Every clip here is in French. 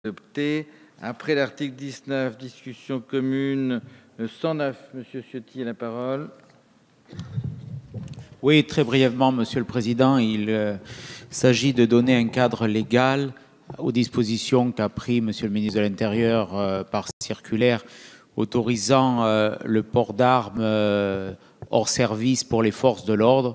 Adopté. Après l'article 19, discussion commune 109. Monsieur Ciotti a la parole. Oui, très brièvement, Monsieur le Président, il s'agit de donner un cadre légal aux dispositions qu'a pris Monsieur le ministre de l'Intérieur par circulaire autorisant le port d'armes hors service pour les forces de l'ordre,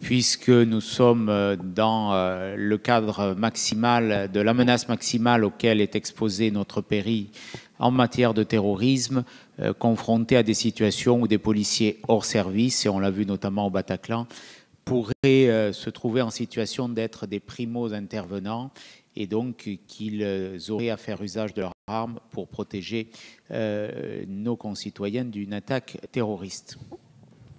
puisque nous sommes dans le cadre maximal de la menace maximale auquel est exposé notre pays en matière de terrorisme, confrontés à des situations où des policiers hors service, et on l'a vu notamment au Bataclan, pourraient se trouver en situation d'être des primo-intervenants et donc qu'ils auraient à faire usage de leurs armes pour protéger nos concitoyens d'une attaque terroriste.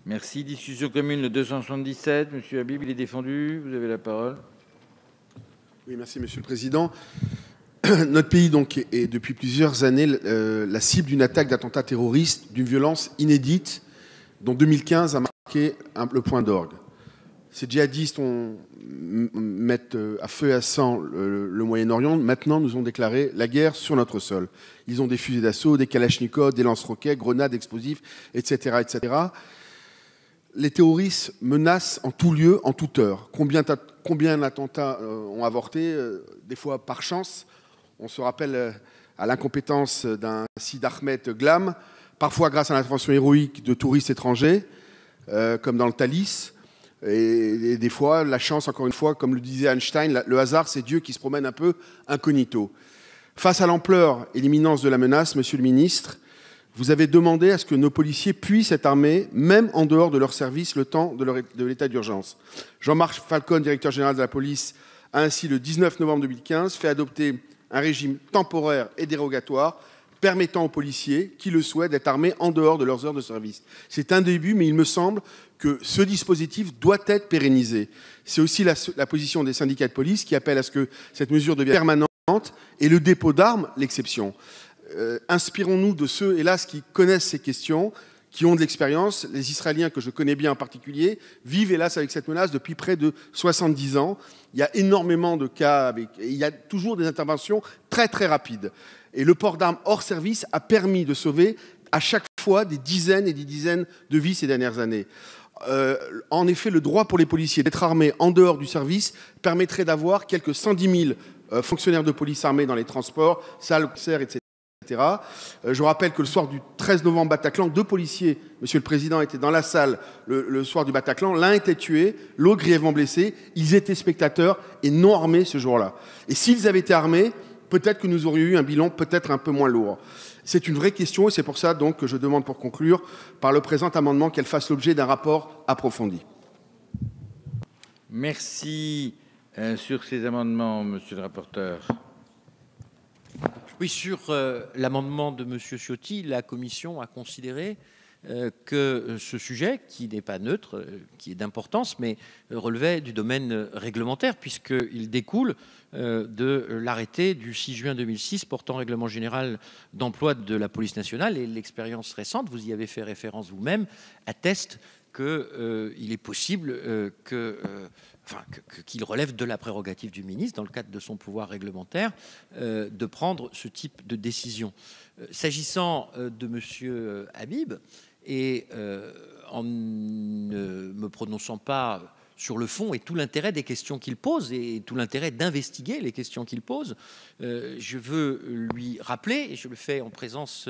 Merci. Discussion commune le 277. Monsieur Habib, il est défendu. Vous avez la parole. Oui, merci Monsieur le Président. Notre pays donc est depuis plusieurs années la cible d'une attaque d'attentat terroriste d'une violence inédite dont 2015 a marqué le point d'orgue. Ces djihadistes mettent à feu et à sang le Moyen-Orient. Maintenant, nous ont déclaré la guerre sur notre sol. Ils ont des fusées d'assaut, des kalachnikovs, des lance-roquettes, grenades, explosifs, etc., etc. Les terroristes menacent en tout lieu, en toute heure. Combien d'attentats ont avorté, des fois par chance. On se rappelle à l'incompétence d'un Sid Ahmed Glam, parfois grâce à l'intervention héroïque de touristes étrangers, comme dans le Thalys. Et des fois, la chance, encore une fois, comme le disait Einstein, le hasard, c'est Dieu qui se promène un peu incognito. Face à l'ampleur et l'imminence de la menace, Monsieur le Ministre, vous avez demandé à ce que nos policiers puissent être armés, même en dehors de leur service, le temps de l'état d'urgence. Jean-Marc Falcon, directeur général de la police, a ainsi, le 19 novembre 2015, fait adopter un régime temporaire et dérogatoire permettant aux policiers qui le souhaitent d'être armés en dehors de leurs heures de service. C'est un début, mais il me semble que ce dispositif doit être pérennisé. C'est aussi la position des syndicats de police qui appellent à ce que cette mesure devienne permanente et le dépôt d'armes, l'exception. Inspirons-nous de ceux, hélas, qui connaissent ces questions, qui ont de l'expérience. Les Israéliens, que je connais bien en particulier, vivent hélas avec cette menace depuis près de 70 ans. Il y a énormément de cas, il y a toujours des interventions très très rapides. Et le port d'armes hors service a permis de sauver à chaque fois des dizaines et des dizaines de vies ces dernières années. En effet, le droit pour les policiers d'être armés en dehors du service permettrait d'avoir quelques 110 000 fonctionnaires de police armés dans les transports, salles, etc. Je vous rappelle que le soir du 13 novembre Bataclan, 2 policiers, Monsieur le Président, étaient dans la salle le soir du Bataclan. L'un était tué, l'autre grièvement blessé. Ils étaient spectateurs et non armés ce jour-là. Et s'ils avaient été armés, peut-être que nous aurions eu un bilan peut-être un peu moins lourd. C'est une vraie question et c'est pour ça donc que je demande pour conclure par le présent amendement qu'elle fasse l'objet d'un rapport approfondi. Merci. Sur ces amendements, Monsieur le rapporteur. Oui, sur l'amendement de Monsieur Ciotti, la Commission a considéré que ce sujet, qui n'est pas neutre, qui est d'importance, mais relevait du domaine réglementaire, puisqu'il découle de l'arrêté du 6 juin 2006 portant règlement général d'emploi de la police nationale. Et l'expérience récente, vous y avez fait référence vous-même, atteste qu'il est possible qu'il relève de la prérogative du ministre, dans le cadre de son pouvoir réglementaire, de prendre ce type de décision. S'agissant de M. Habib, et en ne me prononçant pas sur le fond et tout l'intérêt des questions qu'il pose et tout l'intérêt d'investiguer les questions qu'il pose, je veux lui rappeler, et je le fais en présence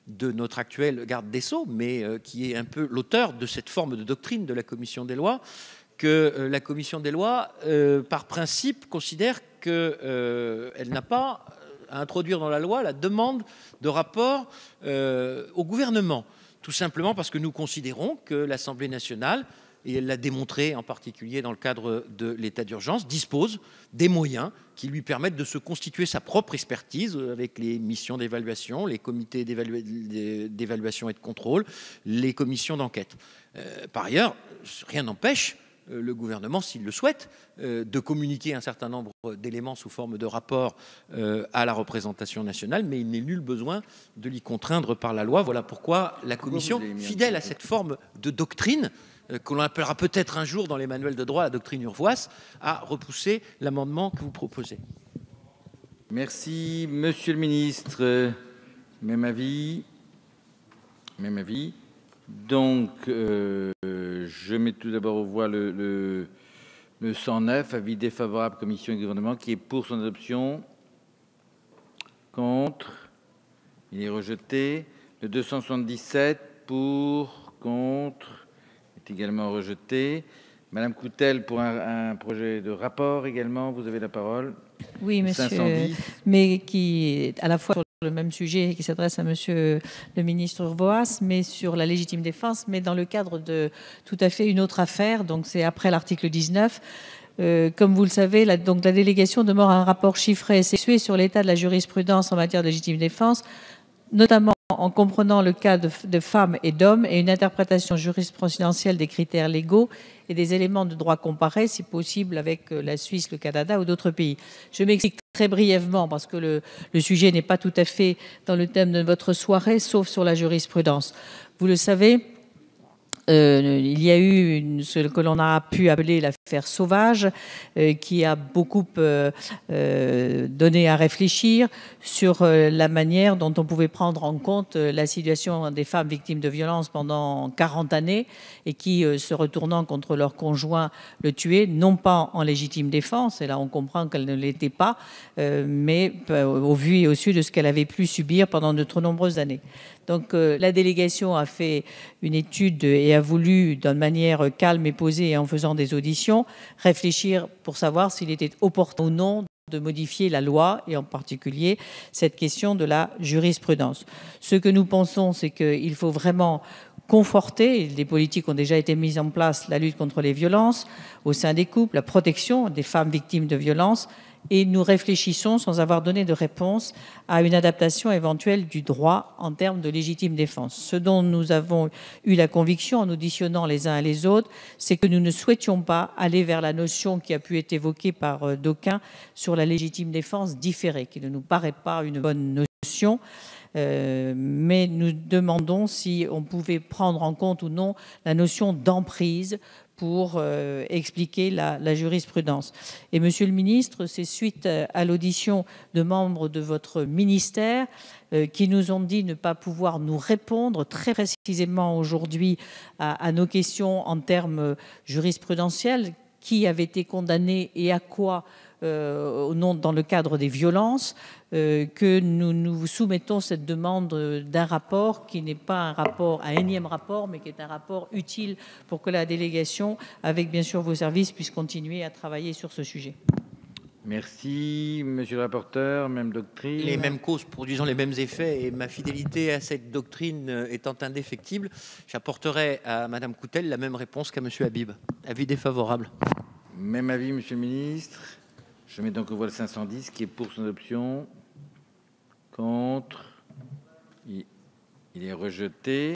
de notre actuel garde des Sceaux, mais qui est un peu l'auteur de cette forme de doctrine de la Commission des lois, que la Commission des lois, par principe, considère qu'elle n'a pas à introduire dans la loi la demande de rapport au gouvernement, tout simplement parce que nous considérons que l'Assemblée nationale, et elle l'a démontré en particulier dans le cadre de l'état d'urgence, dispose des moyens qui lui permettent de se constituer sa propre expertise avec les missions d'évaluation, les comités d'évaluation et de contrôle, les commissions d'enquête. Par ailleurs, rien n'empêche le gouvernement, s'il le souhaite, de communiquer un certain nombre d'éléments sous forme de rapport à la représentation nationale, mais il n'est nul besoin de l'y contraindre par la loi. Voilà pourquoi la Commission, fidèle à cette forme de doctrine, que l'on appellera peut-être un jour dans les manuels de droit la doctrine Urvoas, a repoussé l'amendement que vous proposez. Merci. Monsieur le ministre, même avis. Même avis. Donc, je mets tout d'abord aux voix le 109, avis défavorable, commission et gouvernement, qui est pour son adoption. Contre. Il est rejeté. Le 277, pour, contre, est également rejeté. Madame Coutel, pour un projet de rapport également, vous avez la parole. Oui, monsieur, 510. mais qui est à la fois sur le même sujet, qui s'adresse à monsieur le ministre Urvoas, mais sur la légitime défense, mais dans le cadre de tout à fait une autre affaire, donc c'est après l'article 19. Comme vous le savez, la délégation demande un rapport chiffré et sexué sur l'état de la jurisprudence en matière de légitime défense, notamment en comprenant le cas de femmes et d'hommes et une interprétation jurisprudentielle des critères légaux et des éléments de droit comparé, si possible, avec la Suisse, le Canada ou d'autres pays. Je m'explique très brièvement parce que le sujet n'est pas tout à fait dans le thème de votre soirée, sauf sur la jurisprudence. Vous le savez, il y a eu ce que l'on a pu appeler l'affaire Sauvage, qui a beaucoup donné à réfléchir sur la manière dont on pouvait prendre en compte la situation des femmes victimes de violences pendant 40 années et qui, se retournant contre leur conjoint, le tuaient, non pas en légitime défense, et là on comprend qu'elle ne l'était pas, mais au vu et au su de ce qu'elle avait pu subir pendant de trop nombreuses années. Donc la délégation a fait une étude et a voulu, d'une manière calme et posée et en faisant des auditions, réfléchir pour savoir s'il était opportun ou non de modifier la loi et en particulier cette question de la jurisprudence. Ce que nous pensons, c'est qu'il faut vraiment conforter, des politiques ont déjà été mises en place, la lutte contre les violences au sein des couples, la protection des femmes victimes de violences, et nous réfléchissons, sans avoir donné de réponse, à une adaptation éventuelle du droit en termes de légitime défense. Ce dont nous avons eu la conviction en auditionnant les uns et les autres, c'est que nous ne souhaitions pas aller vers la notion qui a pu être évoquée par d'aucuns sur la légitime défense différée, qui ne nous paraît pas une bonne notion. Mais nous demandons si on pouvait prendre en compte ou non la notion d'emprise pour expliquer la jurisprudence. Et monsieur le ministre, c'est suite à l'audition de membres de votre ministère qui nous ont dit ne pas pouvoir nous répondre très précisément aujourd'hui à nos questions en termes jurisprudentiels, qui avait été condamné et à quoi dans le cadre des violences, que nous soumettons cette demande d'un rapport qui n'est pas un énième rapport, mais qui est un rapport utile pour que la délégation, avec bien sûr vos services, puisse continuer à travailler sur ce sujet. Merci, monsieur le rapporteur. Même doctrine. Les mêmes causes produisant les mêmes effets et ma fidélité à cette doctrine étant indéfectible, j'apporterai à madame Coutel la même réponse qu'à monsieur Habib. Avis défavorable. Même avis, monsieur le ministre. Je mets donc au voie le 510 qui est pour son adoption. Contre. Il est rejeté.